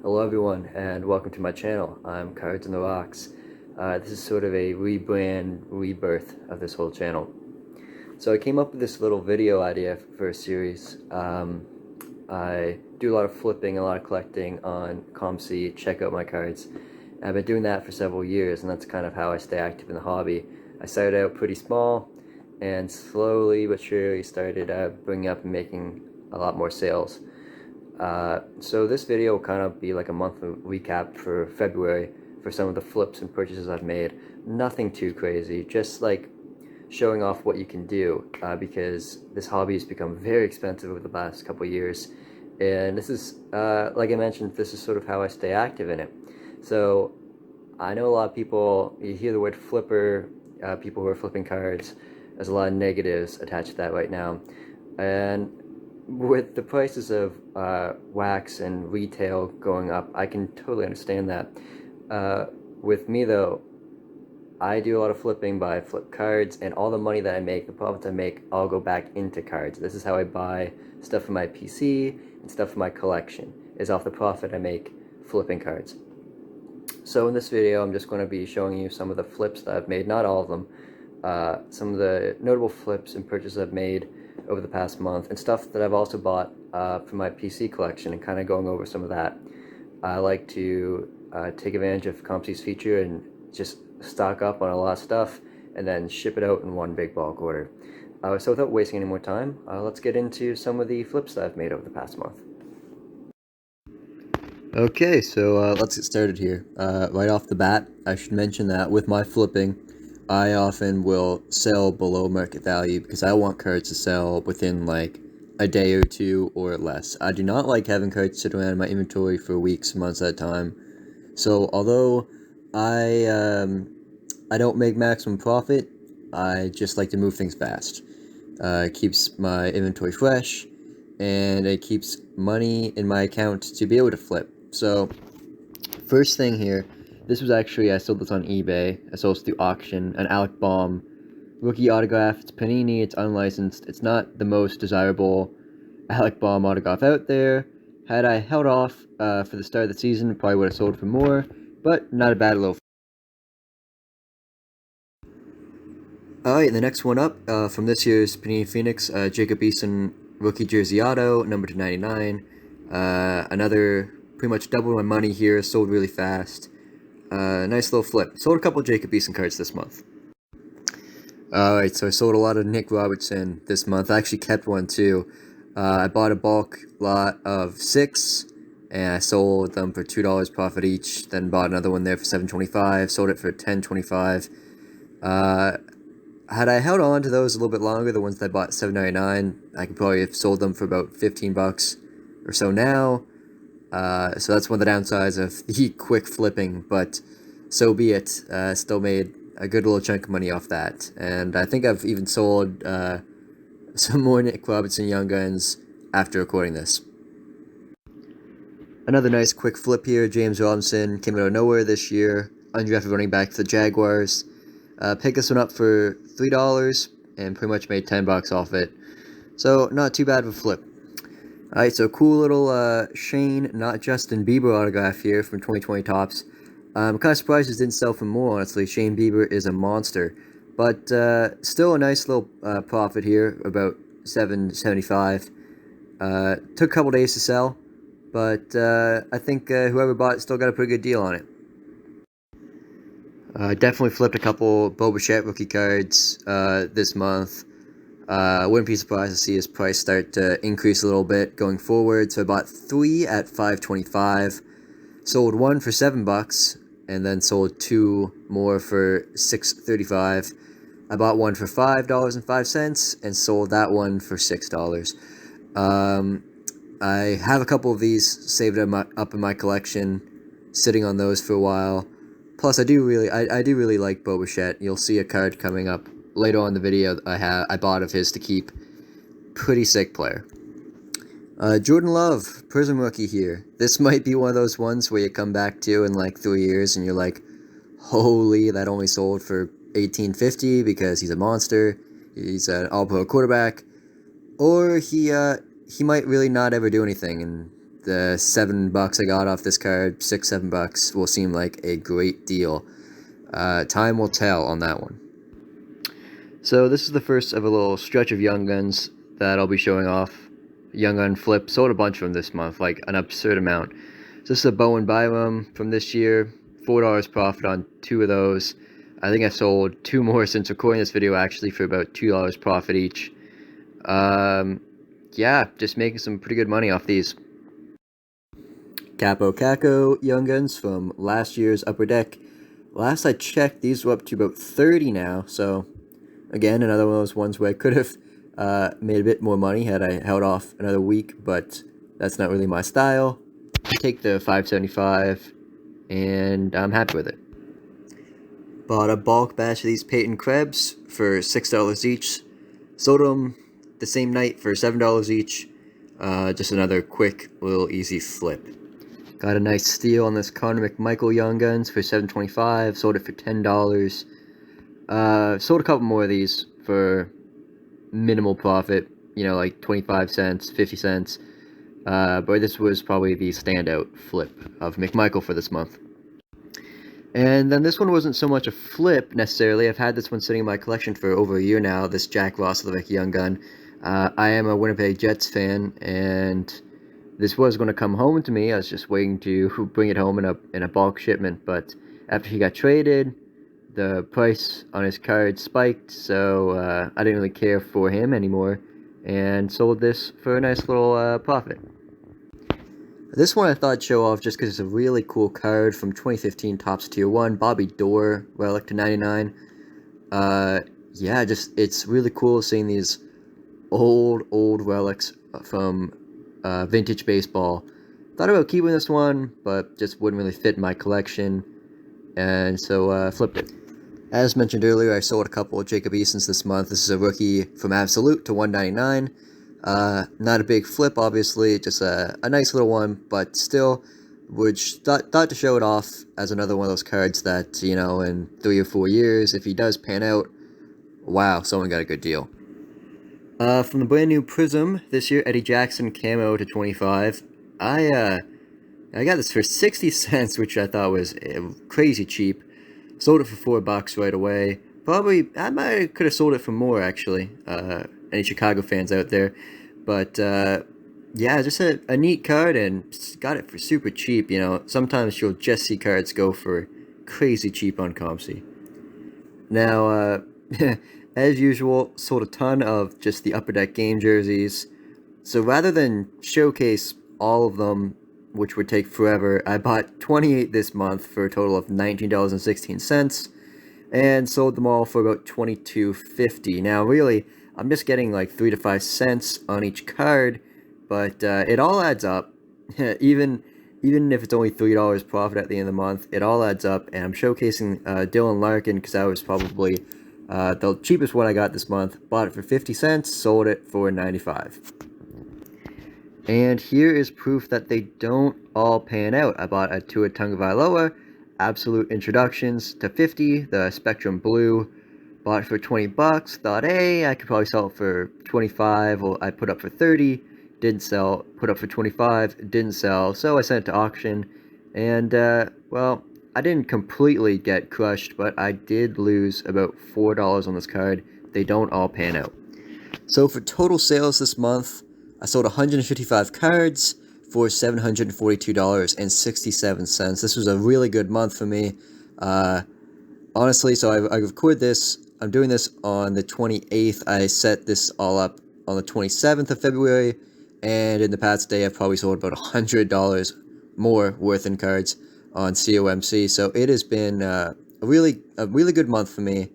Hello everyone, and welcome to my channel. I'm Cards in the Rocks. This is sort of a rebirth of this whole channel. So I came up with this little video idea for a series. I do a lot of flipping, a lot of collecting on COMC, check out my cards. And I've been doing that for several years, and that's kind of how I stay active in the hobby. I started out pretty small, and slowly but surely started bringing up and making a lot more sales. So this video will kind of be like a monthly recap for February for some of the flips and purchases I've made. Nothing too crazy, just like showing off what you can do, because this hobby has become very expensive over the last couple of years, and this is, like I mentioned, this is sort of how I stay active in it. So I know a lot of people, you hear the word flipper, people who are flipping cards, there's a lot of negatives attached to that right now, and with the prices of wax and retail going up, I can totally understand that. With me though, I do a lot of flipping, but I flip cards, and all the money that I make, the profits I make, I'll go back into cards. This is how I buy stuff for my PC and stuff for my collection, is off the profit I make flipping cards. So in this video, I'm just going to be showing you some of the flips that I've made, not all of them, some of the notable flips and purchases I've made over the past month, and stuff that I've also bought for my PC collection, and kind of going over some of that. I like to take advantage of COMC's feature and just stock up on a lot of stuff and then ship it out in one big bulk order. So without wasting any more time, let's get into some of the flips that I've made over the past month. Okay, so let's get started here. Right off the bat, I should mention that with my flipping, I often will sell below market value because I want cards to sell within like a day or two or less. I do not like having cards sit around in my inventory for weeks, months at a time. So although I don't make maximum profit, I just like to move things fast. It keeps my inventory fresh, and it keeps money in my account to be able to flip. So first thing here, this was actually, I sold this on eBay. I sold this through auction, an Alec Baum rookie autograph. It's Panini, it's unlicensed. It's not the most desirable Alec Baum autograph out there. Had I held off for the start of the season, it probably would have sold for more, but not a bad little. Alright, the next one up, from this year's Panini Phoenix, Jacob Eason rookie jersey auto, number 299. Another, pretty much double my money here, sold really fast. Nice little flip. Sold a couple Jacob Eason cards this month. Alright, so I sold a lot of Nick Robertson this month. I actually kept one too. I bought a bulk lot of 6, and I sold them for $2 profit each. Then bought another one there for $7.25. Sold it for $10.25. Had I held on to those a little bit longer, the ones that I bought $7.99, I could probably have sold them for about $15 or so now. So that's one of the downsides of the quick flipping, but so be it. Still made a good little chunk of money off that. And I think I've even sold some more Nick Robinson Young Guns after recording this. Another nice quick flip here. James Robinson came out of nowhere this year. Undrafted running back for the Jaguars. Picked this one up for $3 and pretty much made $10 off it. So not too bad of a flip. Alright, so cool little Shane, not Justin Bieber autograph here from 2020 Topps. I'm kind of surprised this didn't sell for more, honestly. Shane Bieber is a monster. But still a nice little profit here, about $7.75. Took a couple days to sell, but I think whoever bought it still got a pretty good deal on it. Definitely flipped a couple Bo Bichette rookie cards this month. Wouldn't be surprised to see his price start to increase a little bit going forward. So I bought 3 at $5.25, sold 1 for $7, and then sold 2 more for $6.35. I bought 1 for $5.05 and sold that one for $6. I have a couple of these saved up in my collection, sitting on those for a while. Plus, I do really like Bo Bichette. You'll see a card coming up later on in the video I bought of his to keep. Pretty sick player. Jordan Love, Prism rookie here. This might be one of those ones where you come back to in like 3 years and you're like, holy, that only sold for $18.50 because he's a monster. He's an all-pro quarterback. Or he might really not ever do anything, and the $7 I got off this card, $6-7 will seem like a great deal. Time will tell on that one. So this is the first of a little stretch of Young Guns that I'll be showing off. Young Gun flip, sold a bunch of them this month, like an absurd amount. So this is a Bowen Byram from this year, $4 profit on 2 of those. I think I sold 2 more since recording this video, actually, for about $2 profit each. Yeah, just making some pretty good money off these. Capo Caco Young Guns from last year's Upper Deck. Last I checked, these were up to about 30 now, so again, another one of those ones where I could have made a bit more money had I held off another week, but that's not really my style. Take the $5.75, and I'm happy with it. Bought a bulk batch of these Peyton Krebs for $6 each. Sold them the same night for $7 each. Just another quick, little easy flip. Got a nice steal on this Connor McMichael Young Guns for $7.25. Sold it for $10. Sold a couple more of these for minimal profit, you know, like 25 cents, 50 cents. But this was probably the standout flip of McMichael for this month. And then this one wasn't so much a flip, necessarily. I've had this one sitting in my collection for over a year now, this Jack Roslovic Young Gun. I am a Winnipeg Jets fan, and this was going to come home to me. I was just waiting to bring it home in a bulk shipment, but after he got traded, the price on his card spiked, so I didn't really care for him anymore, and sold this for a nice little profit. This one I thought I'd show off just because it's a really cool card from 2015 Topps Tier 1, Bobby Doerr, relic to 99. Yeah, it's really cool seeing these old relics from vintage baseball. Thought about keeping this one, but just wouldn't really fit in my collection, and so flipped it. As mentioned earlier, I sold a couple of Jacob Easons this month. This is a rookie from Absolute to $199. Not a big flip, obviously, just a nice little one, but still, thought to show it off as another one of those cards that, you know, in 3 or 4 years, if he does pan out, wow, someone got a good deal. From the brand new Prism, this year, Eddie Jackson Camo to 25. I got this for 60 cents, which I thought was crazy cheap. Sold it for $4 right away. Probably, I could have sold it for more, actually. Any Chicago fans out there. But, yeah, just a neat card, and got it for super cheap, you know. Sometimes you'll just see cards go for crazy cheap on COMC. Now, as usual, sold a ton of just the Upper Deck game jerseys. So rather than showcase all of them, which would take forever, I bought 28 this month for a total of $19.16, and sold them all for about $22.50. Now, really, I'm just getting like 3 to 5 cents on each card, but it all adds up. even if it's only $3 profit at the end of the month, it all adds up. And I'm showcasing Dylan Larkin because that was probably the cheapest one I got this month. Bought it for 50 cents, sold it for 95. And here is proof that they don't all pan out. I bought a Tua Tagovailoa Absolute Introductions to 50, the Spectrum Blue. Bought it for $20. Thought, hey, I could probably sell it for 25. Well, I put up for 30. Didn't sell. Put up for 25. Didn't sell. So I sent it to auction. And, well, I didn't completely get crushed, but I did lose about $4 on this card. They don't all pan out. So for total sales this month, I sold 155 cards for $742.67. This was a really good month for me. Honestly, so I record this. I'm doing this on the 28th. I set this all up on the 27th of February, and in the past day, I've probably sold about $100 more worth in cards on COMC. So it has been a really good month for me.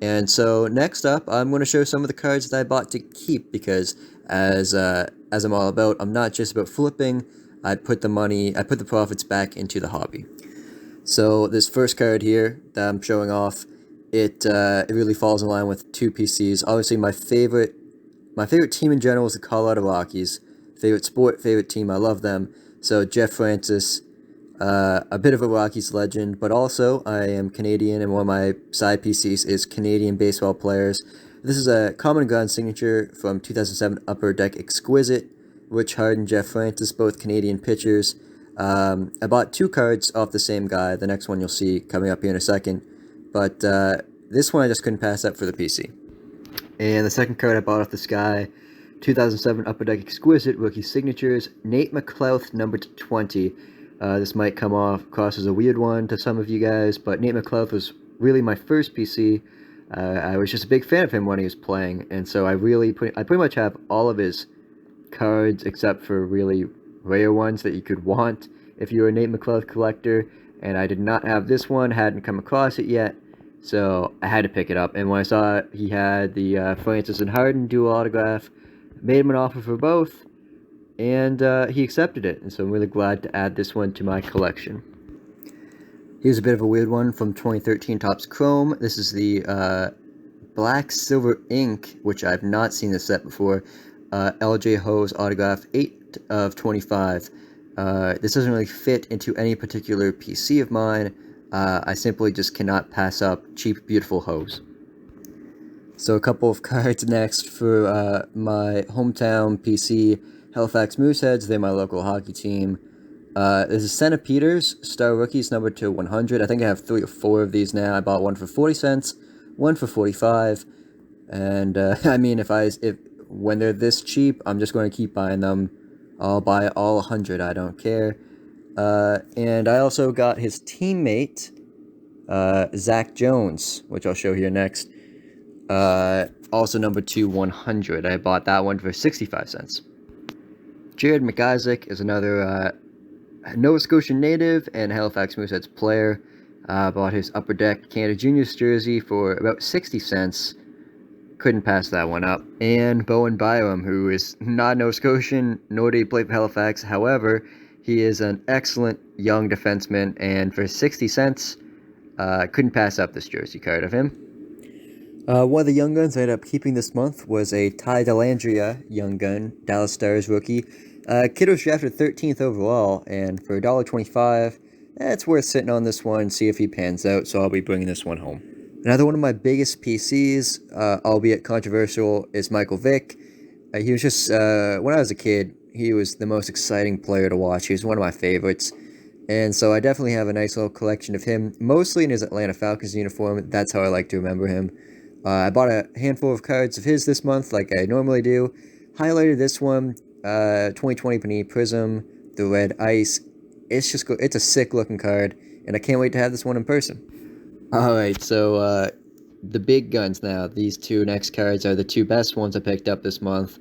And so next up, I'm going to show some of the cards that I bought to keep, because as I'm all about, I'm not just about flipping. I put the profits back into the hobby. So this first card here that I'm showing off, it really falls in line with 2 PCs. Obviously, my favorite team in general is the Colorado Rockies. Favorite sport, favorite team. I love them. So Jeff Francis, a bit of a Rockies legend, but also I am Canadian, and one of my side PCs is Canadian baseball players. This is a Common Ground signature from 2007 Upper Deck Exquisite. Rich Hart and Jeff Francis, both Canadian pitchers. I bought 2 cards off the same guy. The next one you'll see coming up here in a second. But this one I just couldn't pass up for the PC. And the second card I bought off this guy, 2007 Upper Deck Exquisite Rookie Signatures, Nate McLouth, numbered 20. This might come across as a weird one to some of you guys, but Nate McLouth was really my first PC. I was just a big fan of him when he was playing, and so I pretty much have all of his cards except for really rare ones that you could want if you were a Nate McLouth collector, and I did not have this one, hadn't come across it yet, so I had to pick it up. And when I saw he had the Francis and Harden dual autograph, made him an offer for both, and he accepted it, and so I'm really glad to add this one to my collection. Here's a bit of a weird one from 2013 Topps Chrome. This is the Black Silver Ink, which I've not seen this set before. LJ Ho's autograph, 8 of 25. This doesn't really fit into any particular PC of mine. I simply just cannot pass up cheap, beautiful Ho's. So a couple of cards next for my hometown PC, Halifax Mooseheads. They're my local hockey team. This is Sena Peters, Star Rookies, numbered to 100. I think I have 3 or 4 of these now. I bought one for 40 cents, one for 45, and I mean, if when they're this cheap, I'm just going to keep buying them. I'll buy all 100. I don't care. And I also got his teammate, Zach Jones, which I'll show here next. Also numbered to 100. I bought that one for 65 cents. Jared McIsaac is another Nova Scotian native and Halifax Mooseheads player. Bought his Upper Deck Canada Juniors jersey for about 60 cents. Couldn't pass that one up. And Bowen Byram, who is not Nova Scotian, nor did he play for Halifax. However, he is an excellent young defenseman, and for 60 cents, couldn't pass up this jersey card of him. One of the young guns I ended up keeping this month was a Ty Dellandrea young gun, Dallas Stars rookie. Kid was drafted 13th overall, and for $1.25, it's worth sitting on this one and see if he pans out, so I'll be bringing this one home. Another one of my biggest PCs, albeit controversial, is Michael Vick. He was just, when I was a kid, he was the most exciting player to watch. He was one of my favorites, and so I definitely have a nice little collection of him, mostly in his Atlanta Falcons uniform. That's how I like to remember him. I bought a handful of cards of his this month, like I normally do. Highlighted this one, 2020 Panini Prism, the red ice. It's a sick looking card, and I can't wait to have this one in person. Alright, so the big guns now. These 2 next cards are the 2 best ones I picked up this month.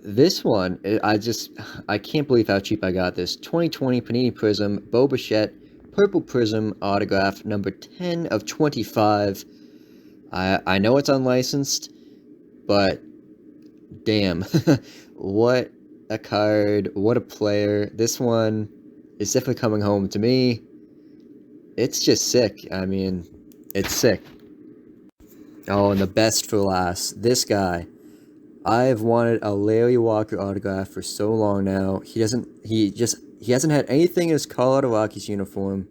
This one, I can't believe how cheap I got this. 2020 Panini Prism, Bo Bichette, Purple Prism autograph, number 10 of 25. I know it's unlicensed, but damn, what a card, what a player. This one is definitely coming home to me. It's just sick. I mean, it's sick. Oh, and the best for last, this guy. I've wanted a Larry Walker autograph for so long now. He hasn't had anything in his Colorado Rockies uniform.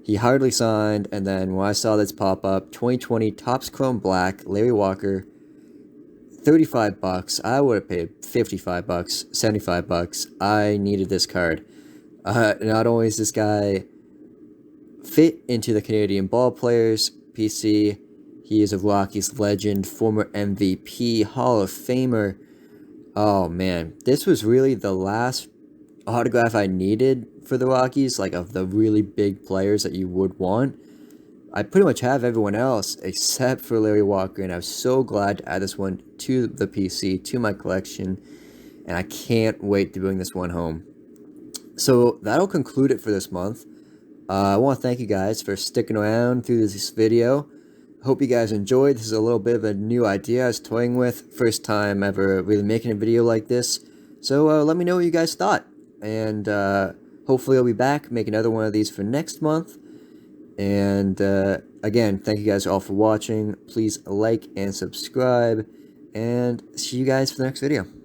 He hardly signed, and then when I saw this pop up, 2020 Topps Chrome Black, Larry Walker, $35. I would have paid $55, $75. I needed this card. Not only is this guy fit into the Canadian ball players PC, he is a Rockies legend, former MVP, Hall of Famer. Oh man, this was really the last autograph I needed for the Rockies, like of the really big players that you would want. I pretty much have everyone else except for Larry Walker, and I was so glad to add this one to the PC, to my collection, and I can't wait to bring this one home. So that'll conclude it for this month. I want to thank you guys for sticking around through this video. Hope you guys enjoyed. This is a little bit of a new idea I was toying with. First time ever really making a video like this. So let me know what you guys thought. And hopefully I'll be back, make another one of these for next month. And again, thank you guys all for watching. Please like and subscribe. And see you guys for the next video.